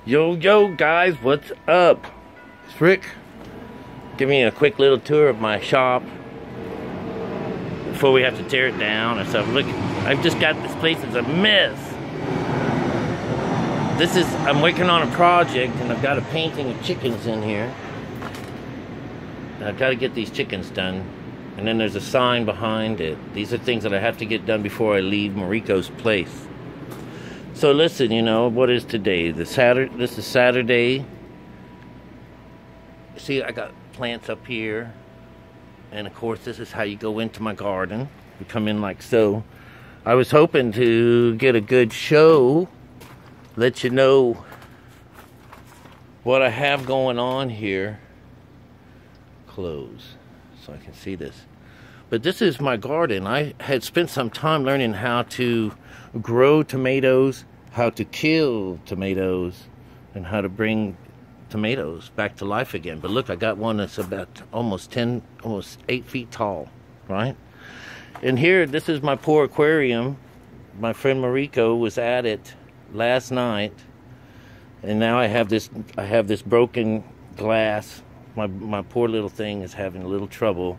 Yo, guys, what's up? It's Rick. Give me a quick little tour of my shop before we have to tear it down and stuff. Look, I've just got this place is a mess. I'm working on a project and I've got a painting of chickens in here. And I've got to get these chickens done. And then there's a sign behind it. These are things that I have to get done before I leave Mariko's place. So listen, you know, what is today? This is Saturday. See, I got plants up here. And of course, this is how you go into my garden. You come in like so. I was hoping to get a good show. Let you know what I have going on here. Close so I can see this. But this is my garden. I had spent some time learning how to grow tomatoes, how to kill tomatoes, and how to bring tomatoes back to life again. But look, I got one that's about almost 8 feet tall, right? And here, this is my poor aquarium. My friend Mariko was at it last night, and now I have this broken glass. My poor little thing is having a little trouble.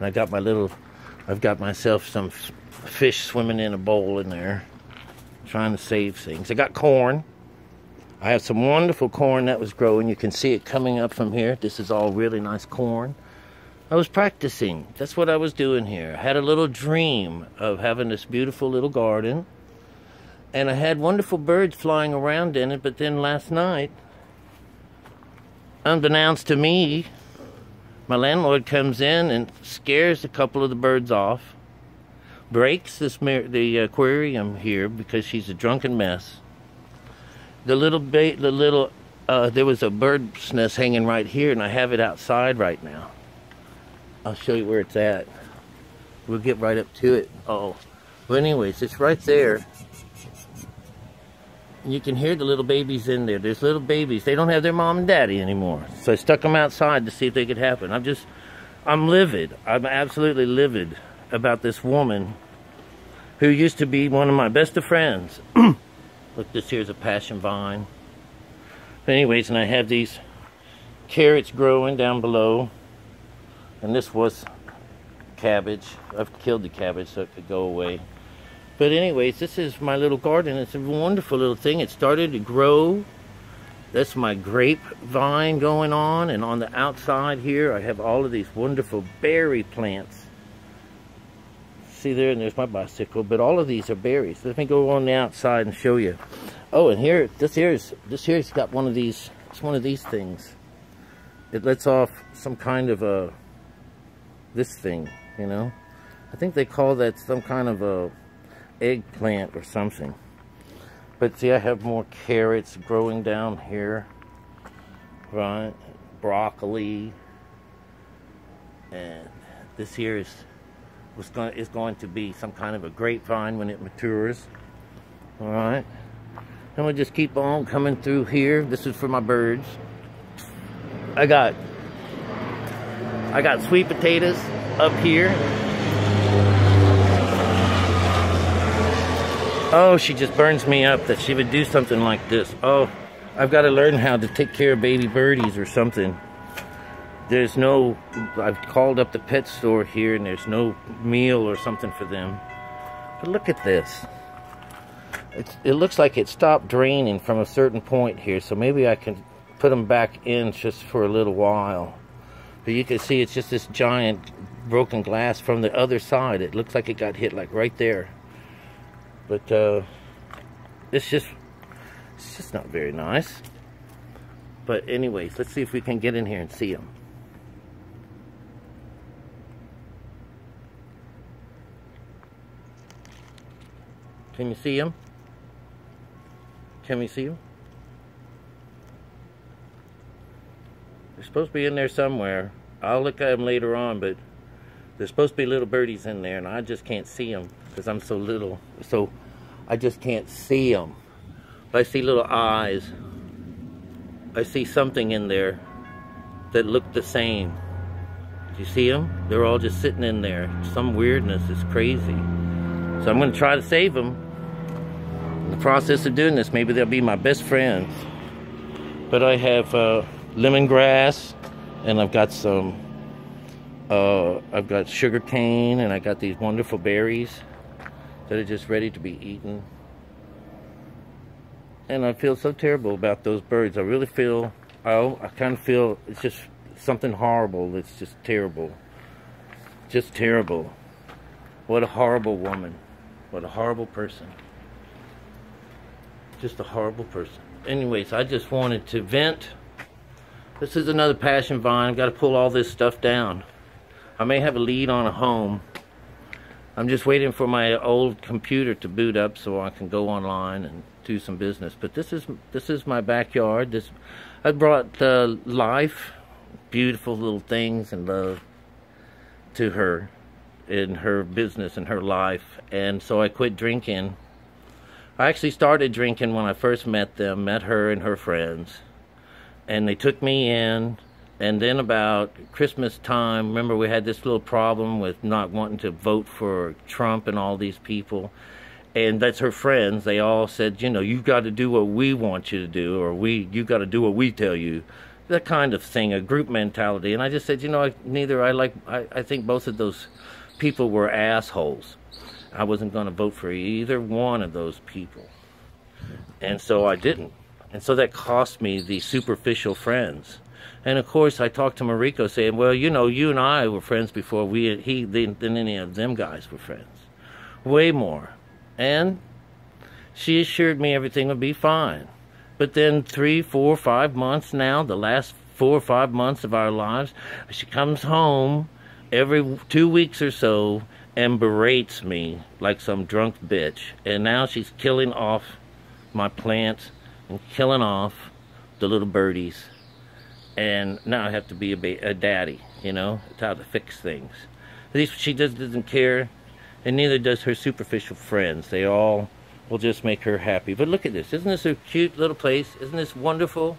And I've got myself some fish swimming in a bowl in there, trying to save things. I got corn. I have some wonderful corn that was growing. You can see it coming up from here. This is all really nice corn. I was practicing. That's what I was doing here. I had a little dream of having this beautiful little garden. And I had wonderful birds flying around in it. But then last night, unbeknownst to me, my landlord comes in and scares a couple of the birds off, breaks the aquarium here because she's a drunken mess. There was a bird's nest hanging right here, and I have it outside right now. I'll show you where it's at. We'll get right up to it. Oh, but anyways, it's right there. You can hear the little babies in there. There's little babies. They don't have their mom and daddy anymore. So I stuck them outside to see if they could happen. I'm livid. I'm absolutely livid about this woman who used to be one of my best of friends. Look, this here's a passion vine. But anyways, and I have these carrots growing down below. And this was cabbage. I've killed the cabbage so it could go away. But anyways, this is my little garden. It's a wonderful little thing. It started to grow. That's my grapevine going on. And on the outside here, I have all of these wonderful berry plants. See there, and there's my bicycle. But all of these are berries. Let me go on the outside and show you. Oh, and here, this here's got one of these. It's one of these things. It lets off some kind of this thing, you know. I think they call that some kind of a eggplant or something. But see, I have more carrots growing down here, right? Broccoli, and this here is going to be some kind of a grapevine when it matures. All right, and we'll just keep on coming through here. This is for my birds. I got sweet potatoes up here. Oh, she just burns me up that she would do something like this. Oh, I've got to learn how to take care of baby birdies or something. I've called up the pet store here and there's no meal or something for them. But look at this. It looks like it stopped draining from a certain point here, so maybe I can put them back in just for a little while. But you can see it's just this giant broken glass from the other side. It looks like it got hit like right there. But it's just not very nice. But anyways, let's see if we can get in here and see them. Can you see them? Can we see them? They're supposed to be in there somewhere. I'll look at them later on, but there's supposed to be little birdies in there, and I just can't see them because I'm so little. So I just can't see them. But I see little eyes. I see something in there that look the same. Do you see them? They're all just sitting in there. Some weirdness is crazy. So I'm going to try to save them. In the process of doing this, maybe they'll be my best friends. But I have lemongrass, and I've got some, I've got sugar cane, and I got these wonderful berries that are just ready to be eaten. And I feel so terrible about those birds. I really feel, I kind of feel it's just something horrible. It's just terrible. Just terrible. What a horrible woman. What a horrible person. Just a horrible person. Anyways, I just wanted to vent. This is another passion vine. I've got to pull all this stuff down. I may have a lead on a home. I'm just waiting for my old computer to boot up so I can go online and do some business. But this is my backyard. I brought life, beautiful little things, and love to her in her business and her life. And so I quit drinking. I actually started drinking when I first met her and her friends, and they took me in. And then about Christmas time, remember we had this little problem with not wanting to vote for Trump and all these people. And that's her friends. They all said, you know, you've got to do what we want you to do, or you got to do what we tell you. That kind of thing, a group mentality. And I just said, you know, I think both of those people were assholes. I wasn't going to vote for either one of those people. And so I didn't. And so that cost me the superficial friends. And of course, I talked to Mariko saying, well, you know, you and I were friends before than any of them guys were friends. Way more. And she assured me everything would be fine. But then 3, 4, 5 months now, the last 4 or 5 months of our lives, she comes home every 2 weeks or so and berates me like some drunk bitch. And now she's killing off my plants and killing off the little birdies. And now I have to be a daddy, you know. It's how to fix things. At least she doesn't care, and neither does her superficial friends. They all will just make her happy. But look at this. Isn't this a cute little place? Isn't this wonderful?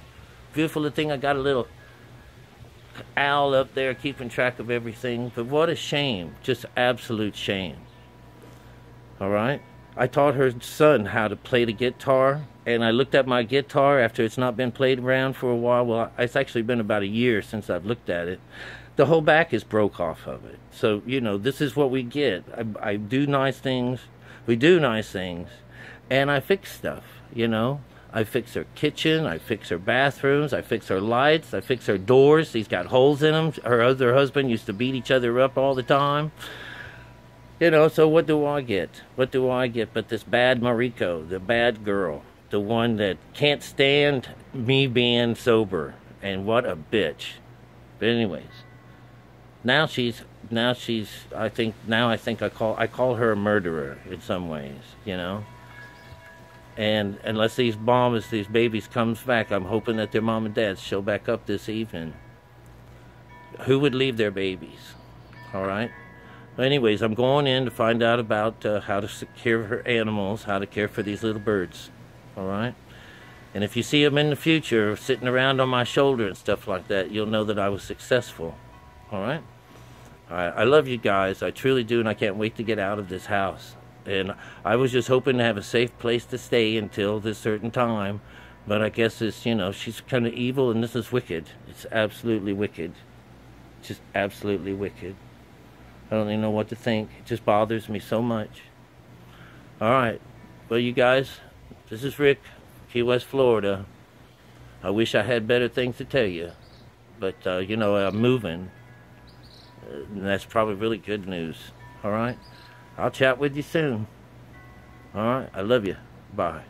Beautiful little thing. I got a little owl up there keeping track of everything. But what a shame. Just absolute shame. All right? I taught her son how to play the guitar, and I looked at my guitar after it's not been played around for a while. Well, it's actually been about a year since I've looked at it. The whole back is broke off of it. So, you know, this is what we get. I do nice things. We do nice things. And I fix stuff, you know. I fix her kitchen. I fix her bathrooms. I fix her lights. I fix her doors. These got holes in them. Her other husband used to beat each other up all the time. You know, so what do I get? What do I get but this bad Mariko, the bad girl, the one that can't stand me being sober. And what a bitch. But anyways, now I think I call her a murderer in some ways, you know. And unless these babies comes back, I'm hoping that their mom and dad show back up this evening. Who would leave their babies? All right. Anyways, I'm going in to find out about how to care for animals, how to care for these little birds, all right? And if you see them in the future sitting around on my shoulder and stuff like that, you'll know that I was successful, all right? All right, I love you guys, I truly do, and I can't wait to get out of this house. And I was just hoping to have a safe place to stay until this certain time, but I guess it's, you know, she's kind of evil, and this is wicked. It's absolutely wicked. Just absolutely wicked. I don't even know what to think. It just bothers me so much. All right. Well, you guys, this is Rick, Key West, Florida. I wish I had better things to tell you. But, you know, I'm moving. And that's probably really good news. All right? I'll chat with you soon. All right? I love you. Bye.